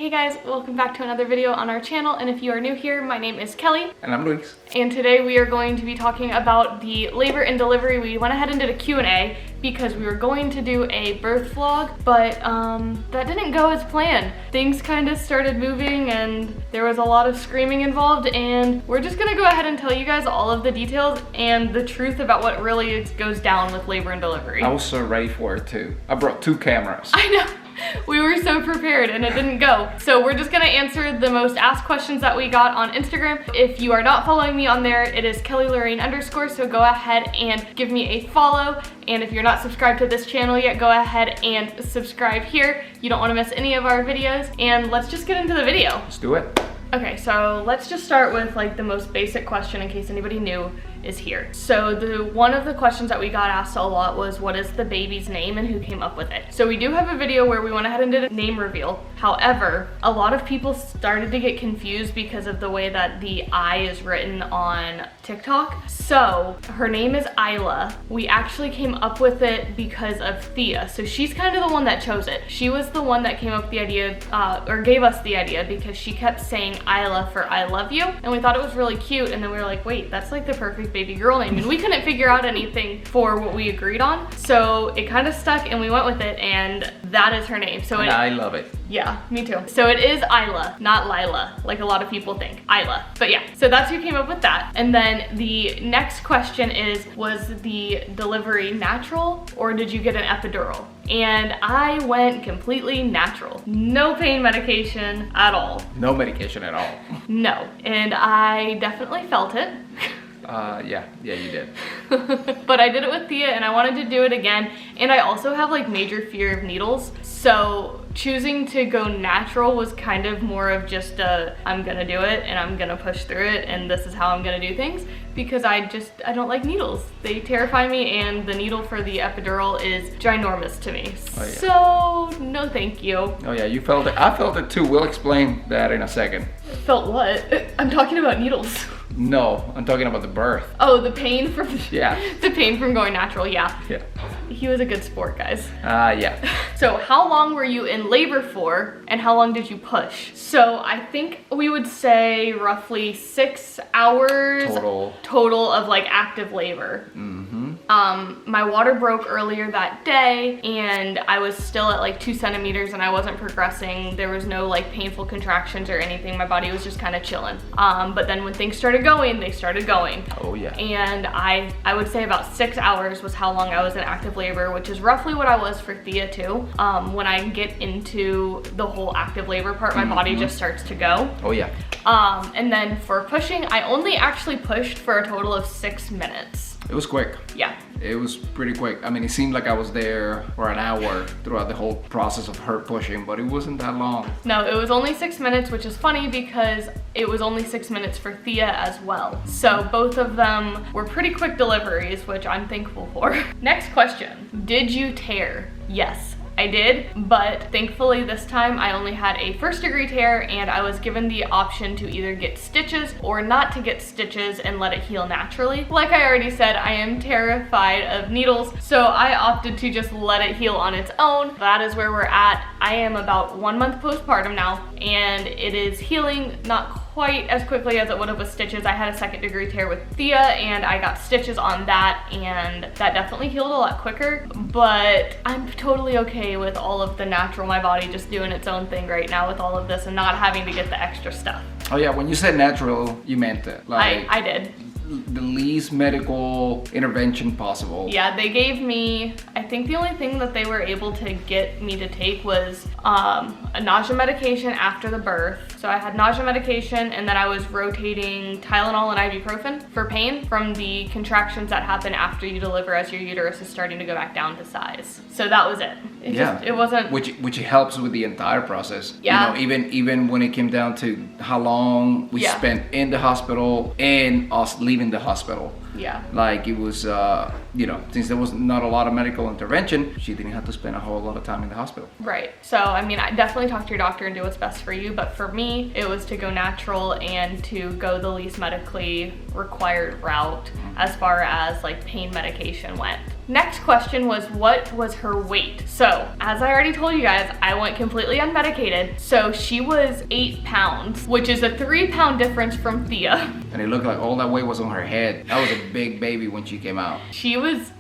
Hey guys, welcome back to another video on our channel, and if you are new here, my name is Kelly. And I'm Luis. And today we are going to be talking about the labor and delivery. We went ahead and did a Q&A because we were going to do a birth vlog, but that didn't go as planned. Things kind of started moving and there was a lot of screaming involved, and we're just gonna go ahead and tell you guys all of the details and the truth about what really goes down with labor and delivery. I was so ready for it too. I brought 2 cameras. I know. We were so prepared and it didn't go. So we're just gonna answer the most asked questions that we got on Instagram. If you are not following me on there, it is Lorraine _, so go ahead and give me a follow. And if you're not subscribed to this channel yet, go ahead and subscribe here. You don't wanna miss any of our videos. And let's just get into the video. Let's do it. Okay, so let's just start with like the most basic question in case anybody new is here. So one of the questions that we got asked a lot was, what is the baby's name and who came up with it? So we do have a video where we went ahead and did a name reveal. However, a lot of people started to get confused because of the way that the I is written on TikTok. So her name is Isla. We actually came up with it because of Thea. So she's kind of the one that chose it. She was the one that came up with the idea, or gave us the idea, because she kept saying Isla for I love you. And we thought it was really cute. And then we were like, wait, that's like the perfect baby girl name. And we couldn't figure out anything for what we agreed on. So it kind of stuck and we went with it, and that is her name. So and I love it. Yeah, me too. So it is Isla, not Lila, like a lot of people think. Isla. But yeah, so that's who came up with that. And then the next question is, was the delivery natural or did you get an epidural? And I went completely natural. No pain medication at all. No medication at all. No, and I definitely felt it. Yeah, you did. But I did it with Thea and I wanted to do it again. And I also have like major fear of needles. So choosing to go natural was kind of more of just I'm gonna do it and I'm gonna push through it and this is how I'm gonna do things, because I don't like needles. They terrify me, and the needle for the epidural is ginormous to me. Oh, yeah. So no thank you. Oh yeah, you felt it. I felt it too. We'll explain that in a second. Felt what? I'm talking about needles. No, I'm talking about the birth. Oh, the pain from the pain from going natural. Yeah. He was a good sport, guys. Yeah. So how long were you in labor for and how long did you push? So I think we would say roughly 6 hours total of like active labor. My water broke earlier that day and I was still at like 2 centimeters and I wasn't progressing. There was no like painful contractions or anything. My body was just kind of chilling. But then when things started going, they started going. Oh yeah. And I would say about 6 hours was how long I was in active labor, which is roughly what I was for Thea too. When I get into the whole active labor part, my body just starts to go. Oh yeah. And then for pushing, I only actually pushed for a total of 6 minutes. It was quick. Yeah. It was pretty quick. I mean, it seemed like I was there for an hour throughout the whole process of her pushing, but it wasn't that long. No, it was only 6 minutes, which is funny because it was only 6 minutes for Thea as well. So both of them were pretty quick deliveries, which I'm thankful for. Next question. Did you tear? Yes, I did, but thankfully this time I only had a 1st-degree tear and I was given the option to either get stitches or not to get stitches and let it heal naturally. Like I already said, I am terrified of needles, so I opted to just let it heal on its own. That is where we're at. I am about 1 month postpartum now and it is healing not quite as quickly as it would have with stitches. I had a 2nd-degree tear with Thea and I got stitches on that, and that definitely healed a lot quicker, but I'm totally okay with all of the natural, my body just doing its own thing right now with all of this and not having to get the extra stuff. Oh yeah, when you said natural, you meant it. Like, I did. The least medical intervention possible. Yeah, they gave me, I think the only thing that they were able to get me to take was a nausea medication after the birth. So I had nausea medication and then I was rotating Tylenol and ibuprofen for pain from the contractions that happen after you deliver as your uterus is starting to go back down to size. So that was it. It wasn't... Which helps with the entire process. Yeah. You know, even when it came down to how long we spent in the hospital and us leaving the hospital. Yeah. Like it was you know, since there was not a lot of medical intervention, she didn't have to spend a whole lot of time in the hospital. Right. So, I mean, I definitely talk to your doctor and do what's best for you, but for me, it was to go natural and to go the least medically required route as far as like pain medication went. Next question was, what was her weight? So, as I already told you guys, I went completely unmedicated. So she was 8 pounds, which is a 3-pound difference from Thea. And it looked like all that weight was on her head. That was a big baby when she came out. She was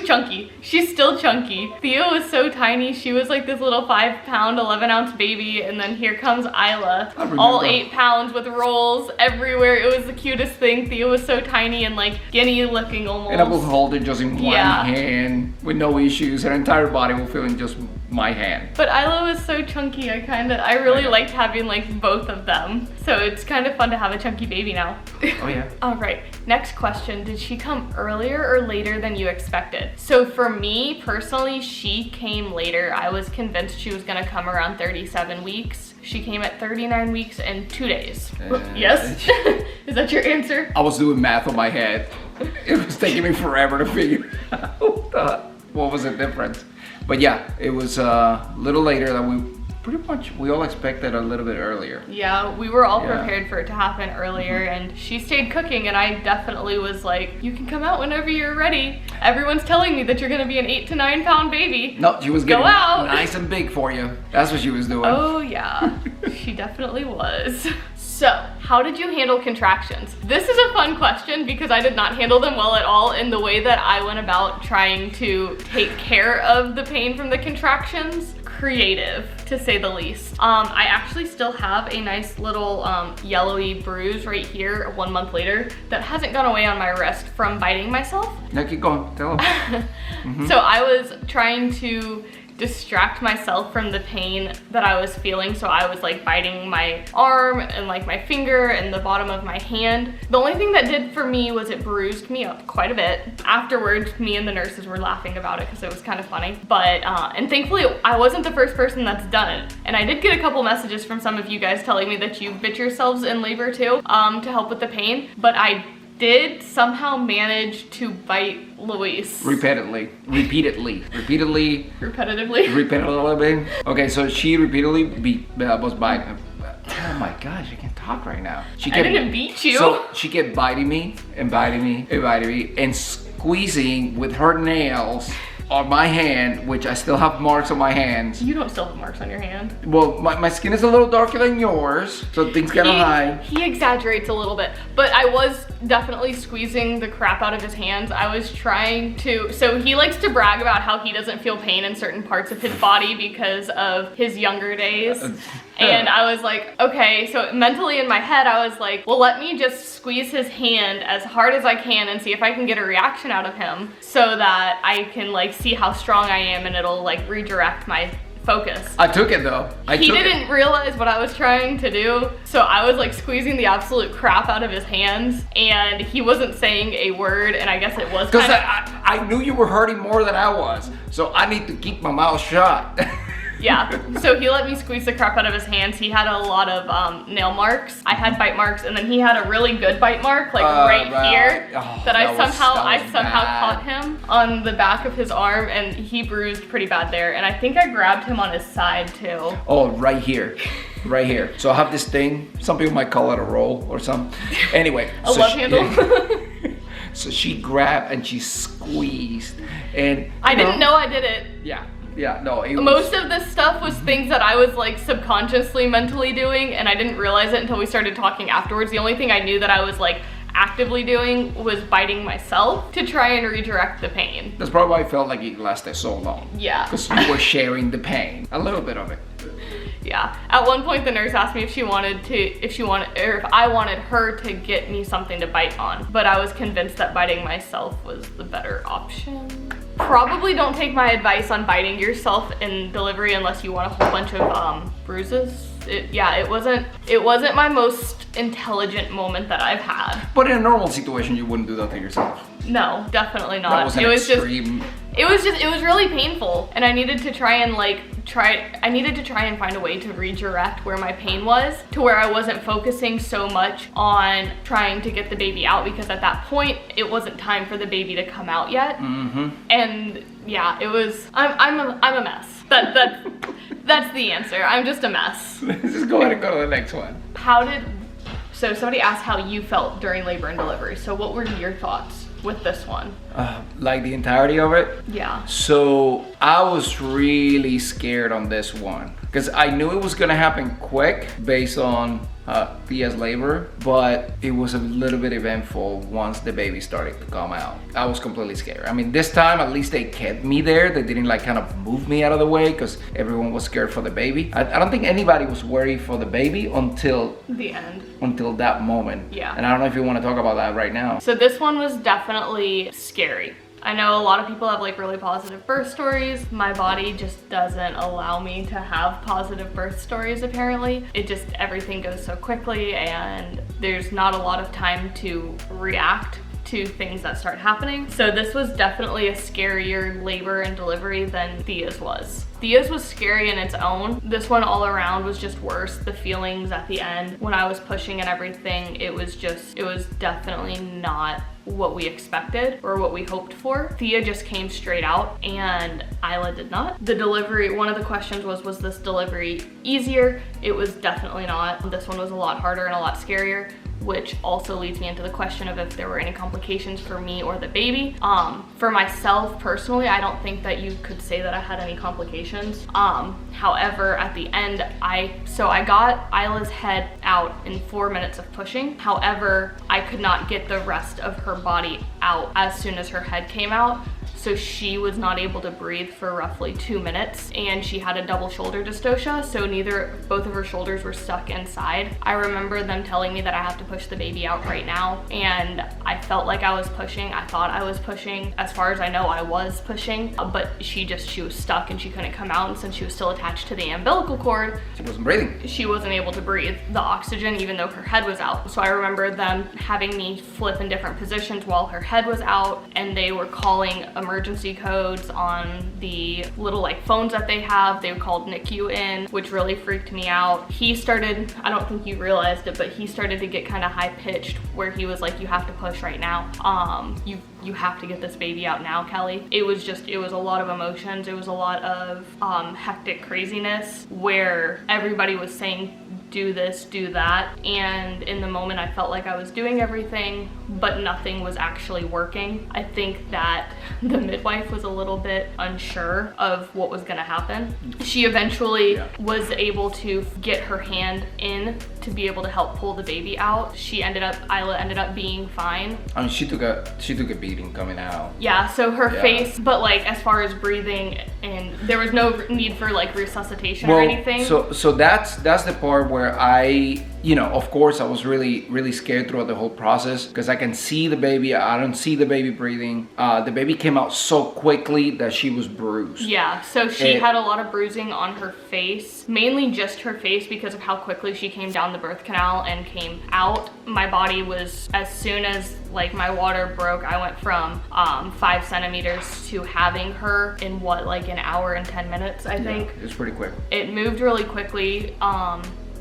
chunky. She's still chunky. Thea was so tiny. She was like this little 5-pound, 11-ounce baby. And then here comes Isla, all 8 pounds with rolls everywhere. It was the cutest thing. Thea was so tiny and like skinny looking almost. And I will hold it just in one hand with no issues. Her entire body will feel in just my hand. But Isla was so chunky. I really liked having like both of them. So it's kind of fun to have a chunky baby now. Oh yeah. All right, next question. Did she come earlier or later than you expected? So for me personally, she came later. I was convinced she was gonna come around 37 weeks. She came at 39 weeks and 2 days. Yes? Is that your answer? I was doing math on my head. It was taking me forever to figure out what was the difference. But yeah, it was a little later than we all expected, a little bit earlier. Yeah, we were all prepared for it to happen earlier, and she stayed cooking, and I definitely was like, you can come out whenever you're ready. Everyone's telling me that you're gonna be an 8 to 9 pound baby. No, she was getting Go out. Nice and big for you. That's what she was doing. Oh yeah, she definitely was. So, how did you handle contractions? This is a fun question because I did not handle them well at all in the way that I went about trying to take care of the pain from the contractions. Creative, to say the least. I actually still have a nice little yellowy bruise right here 1 month later that hasn't gone away on my wrist from biting myself. Now keep going, tell them. So I was trying to distract myself from the pain that I was feeling, so I was like biting my arm and like my finger and the bottom of my hand. The only thing that did for me was it bruised me up quite a bit. Afterwards, me and the nurses were laughing about it because it was kind of funny, but and thankfully I wasn't the first person that's done it. And I did get a couple messages from some of you guys telling me that you bit yourselves in labor too to help with the pain, but I did somehow manage to bite Luis. Repetitively. Okay, so she repeatedly was biting. Oh my gosh, I can't talk right now. I didn't beat you. So she kept biting me and squeezing with her nails on my hand, which I still have marks on my hands. You don't still have marks on your hand. Well, my skin is a little darker than yours, so things kind of hide. He exaggerates a little bit, but I was definitely squeezing the crap out of his hands. I was trying to, so he likes to brag about how he doesn't feel pain in certain parts of his body because of his younger days. And I was like, okay, so mentally in my head, I was like, well, let me just squeeze his hand as hard as I can and see if I can get a reaction out of him so that I can like see how strong I am and it'll like redirect my focus. I took it though. He didn't realize what I was trying to do, so I was like squeezing the absolute crap out of his hands and he wasn't saying a word, and I guess it was because I knew you were hurting more than I was, so I need to keep my mouth shut. Yeah, so he let me squeeze the crap out of his hands. He had a lot of nail marks. I had bite marks, and then he had a really good bite mark, like right here, that I somehow caught him on the back of his arm, and he bruised pretty bad there. And I think I grabbed him on his side too. Oh, right here. Right here. So I have this thing. Some people might call it a roll or something. Anyway. A love handle. So she grabbed and she squeezed, and I didn't know I did it. Yeah, no. Most of this stuff was things that I was like subconsciously mentally doing, and I didn't realize it until we started talking afterwards. The only thing I knew that I was like actively doing was biting myself to try and redirect the pain. That's probably why I felt like it lasted so long. Yeah. Because you were sharing the pain. A little bit of it. Yeah. At one point the nurse asked me if I wanted her to get me something to bite on, but I was convinced that biting myself was the better option. Probably don't take my advice on biting yourself in delivery unless you want a whole bunch of bruises. It wasn't my most intelligent moment that I've had. But in a normal situation, you wouldn't do that to yourself. No, definitely not. That was an extreme. It was really painful, and I needed to try and like needed to try and find a way to redirect where my pain was, to where I wasn't focusing so much on trying to get the baby out, because at that point it wasn't time for the baby to come out yet. And yeah, it was, I'm a mess. That's the answer. I'm just a mess. Let's just go ahead and go to the next one. So somebody asked how you felt during labor and delivery. So what were your thoughts with this one? Like the entirety of it? Yeah. So I was really scared on this one because I knew it was gonna happen quick based on Thea's labor, but it was a little bit eventful once the baby started to come out. I was completely scared. I mean, this time at least they kept me there. They didn't like kind of move me out of the way because everyone was scared for the baby. I don't think anybody was worried for the baby until the end. Until that moment. Yeah. And I don't know if you want to talk about that right now. So this one was definitely scary. I know a lot of people have like really positive birth stories. My body just doesn't allow me to have positive birth stories apparently. Everything goes so quickly and there's not a lot of time to react to things that start happening. So this was definitely a scarier labor and delivery than Thea's was. Thea's was scary in its own. This one all around was just worse. The feelings at the end when I was pushing and everything, it was definitely not what we expected or what we hoped for. Thea just came straight out and Isla did not. The delivery, one of the questions was this delivery easier? It was definitely not. This one was a lot harder and a lot scarier, which also leads me into the question of if there were any complications for me or the baby. For myself personally, I don't think that you could say that I had any complications. However, at the end, I got Isla's head out in 4 minutes of pushing. However, I could not get the rest of her body out as soon as her head came out. So she was not able to breathe for roughly 2 minutes and she had a double shoulder dystocia. So both of her shoulders were stuck inside. I remember them telling me that I have to push the baby out right now. And I felt like I was pushing. I thought I was pushing. As far as I know, I was pushing, but she was stuck and she couldn't come out. And since she was still attached to the umbilical cord, she wasn't breathing. She wasn't able to breathe the oxygen even though her head was out. So I remember them having me flip in different positions while her head was out and they were calling emergency codes on the little like phones that they have. They called NICU in, which really freaked me out. He started, I don't think you realized it, but he started to get kind of high pitched where he was like, you have to push right now. You have to get this baby out now, Kelley. It was a lot of emotions. It was a lot of hectic craziness where everybody was saying, do this, do that. And in the moment I felt like I was doing everything, but nothing was actually working. I think that the midwife was a little bit unsure of what was gonna happen. She eventually was able to get her hand in to be able to help pull the baby out. Isla ended up being fine. I mean, she took a beating coming out. Yeah, so her face, but like as far as breathing, and there was no need for like resuscitation or anything. So that's the part where I, of course I was really, really scared throughout the whole process because I can see the baby. I don't see the baby breathing. The baby came out so quickly that she was bruised. Yeah, so she had a lot of bruising on her face, mainly just her face because of how quickly she came down the birth canal and came out. My body was, as soon as like my water broke, I went from 5 centimeters to having her in like an hour and 10 minutes, I think. It was pretty quick. It moved really quickly.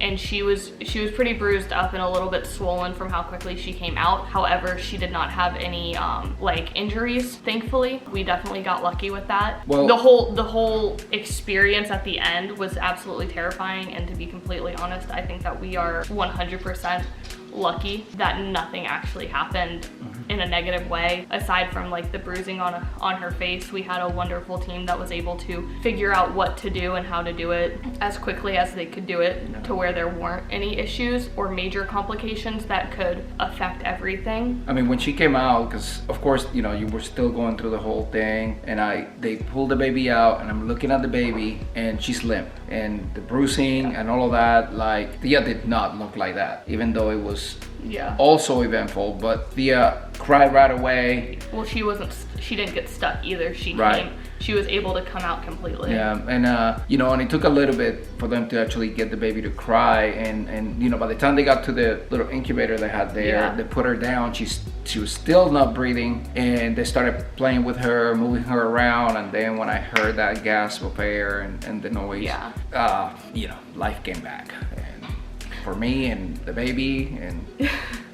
And she was pretty bruised up and a little bit swollen from how quickly she came out. However, she did not have any like injuries, thankfully. We definitely got lucky with that. Well, the whole experience at the end was absolutely terrifying, and to be completely honest, I think that we are 100% lucky that nothing actually happened in a negative way. Aside from like the bruising on her face, we had a wonderful team that was able to figure out what to do and how to do it as quickly as they could do it to where there weren't any issues or major complications that could affect everything. I mean, when she came out, because of course, you were still going through the whole thing, and they pulled the baby out and I'm looking at the baby and she's limp, and the bruising and all of that, like Thea did not look like that, even though it was also eventful. But Thea cried right away. Well, she didn't get stuck either. She she was able to come out completely. Yeah, and you know, and it took a little bit for them to actually get the baby to cry, and you know, by the time they got to the little incubator they had there, they put her down. She was still not breathing, and they started playing with her, moving her around, and then when I heard that gasp of air and the noise, you know, life came back, and for me and the baby and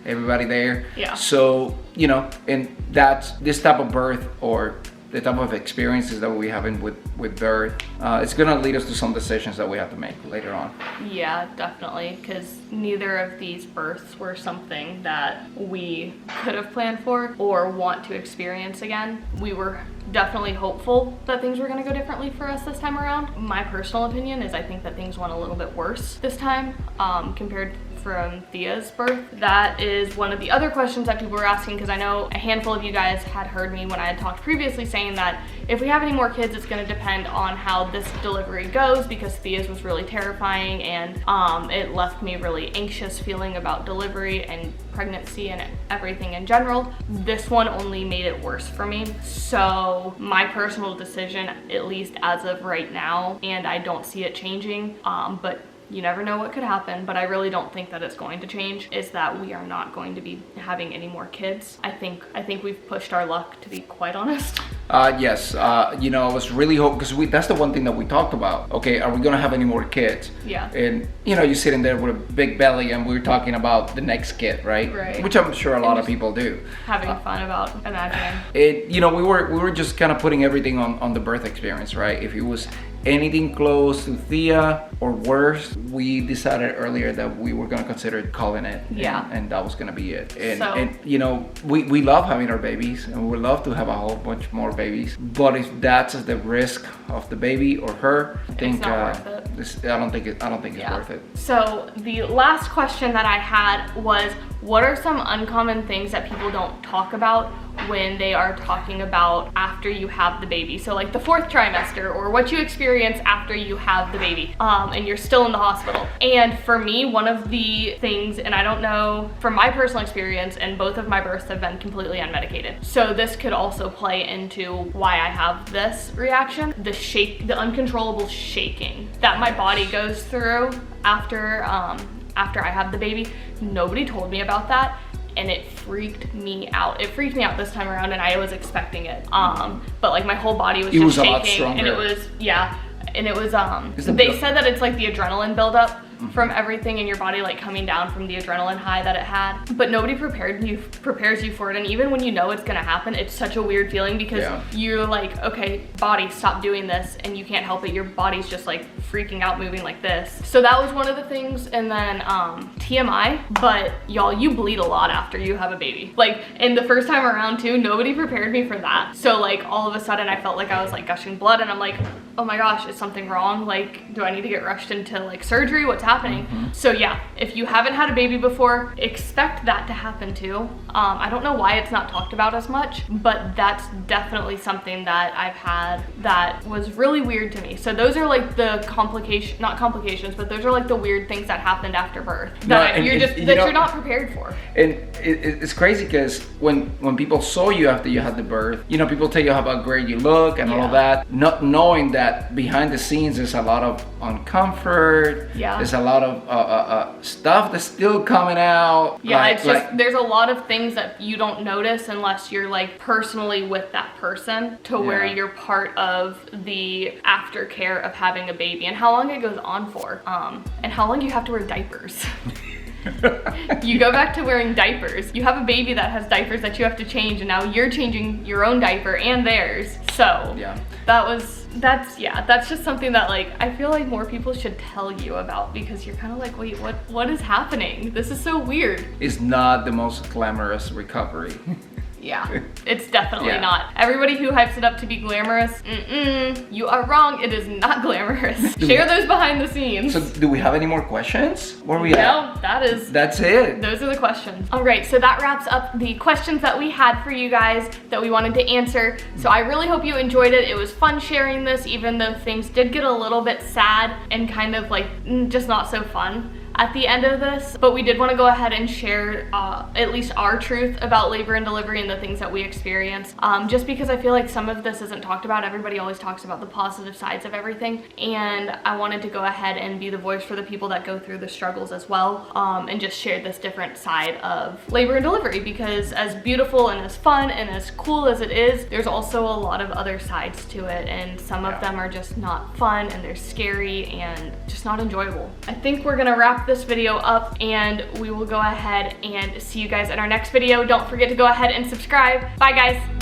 everybody there. Yeah. So, you know, and that's this type of birth, or the type of experiences that we having with birth, it's gonna lead us to some decisions that we have to make later on. Yeah, definitely, because neither of these births were something that we could have planned for or want to experience again. We were definitely hopeful that things were going to go differently for us this time around. My personal opinion is I think that things went a little bit worse this time compared from Thea's birth. That is one of the other questions that people were asking, because I know a handful of you guys had heard me when I had talked previously saying that if we have any more kids, it's going to depend on how this delivery goes, because Thea's was really terrifying, and it left me really anxious feeling about delivery and pregnancy and everything in general. This one only made it worse for me. So my personal decision, at least as of right now, and I don't see it changing, but you never know what could happen, but I really don't think that it's going to change, is that we are not going to be having any more kids. I think we've pushed our luck, to be quite honest. Yes, you know, I was really hoping, because that's the one thing that we talked about. Okay, are we gonna have any more kids? Yeah. And you know, you're sitting there with a big belly, and we're talking about the next kid, right? Right. Which I'm sure a lot of people do. Having fun about imagining. You know, we were just kind of putting everything on the birth experience, right? If it was anything close to Thea or worse, we decided earlier that we were gonna consider calling it. Yeah. And that was gonna be it. And you know, we love having our babies, and we would love to have a whole bunch more babies. But if that's the risk of the baby or her, I think it's not worth it. I don't think it's worth it. So the last question that I had was, what are some uncommon things that people don't talk about when they are talking about after you have the baby? So like the 4th trimester, or what you experience after you have the baby and you're still in the hospital. And for me, one of the things, and I don't know, from my personal experience, and both of my births have been completely unmedicated, so this could also play into why I have this reaction. The uncontrollable shaking that my body goes through after I have the baby. Nobody told me about that, and it freaked me out. It freaked me out this time around, and I was expecting it. But like my whole body was just shaking, a lot stronger. and it was they said that it's like the adrenaline buildup from everything in your body, like coming down from the adrenaline high that it had. But nobody prepares you for it, and even when you know it's gonna happen, it's such a weird feeling, because you're like, okay, body, stop doing this, and you can't help it. Your body's just like freaking out, moving like this. So that was one of the things. And then TMI, but y'all, you bleed a lot after you have a baby. Like, and the first time around too, nobody prepared me for that. So like all of a sudden I felt like I was like gushing blood, and I'm like, oh my gosh, is something wrong? Like, do I need to get rushed into like surgery? What's happening? So yeah, if you haven't had a baby before, expect that to happen too. I don't know why it's not talked about as much, but that's definitely something that I've had that was really weird to me. So those are like the not complications, but those are like the weird things that happened after birth that you're not prepared for. And it's crazy, because when people saw you after you had the birth, you know, people tell you how great you look and all of that, not knowing that behind the scenes there's a lot of uncomfort. There's a lot of stuff that's still coming out. There's a lot of things that you don't notice unless you're like personally with that person, to where you're part of the aftercare of having a baby, and how long it goes on for, and how long you have to wear diapers. You go back to wearing diapers. You have a baby that has diapers that you have to change, and now you're changing your own diaper and theirs. So that's just something that like I feel like more people should tell you about, because you're kind of like, wait, what is happening? This is so weird. It's not the most glamorous recovery. Yeah, it's definitely not. Everybody who hypes it up to be glamorous, you are wrong. It is not glamorous. Share those behind the scenes. So do we have any more questions? Where are we at? No, that's it. Those are the questions. All right, so that wraps up the questions that we had for you guys that we wanted to answer. So I really hope you enjoyed it. It was fun sharing this, even though things did get a little bit sad and kind of like just not so fun. at the end of this, but we did want to go ahead and share at least our truth about labor and delivery and the things that we experience, just because I feel like some of this isn't talked about. Everybody always talks about the positive sides of everything, and I wanted to go ahead and be the voice for the people that go through the struggles as well, and just share this different side of labor and delivery, because as beautiful and as fun and as cool as it is, there's also a lot of other sides to it, and some of them are just not fun, and they're scary and just not enjoyable. I think we're gonna wrap this video up, and we will go ahead and see you guys in our next video. Don't forget to go ahead and subscribe. Bye guys.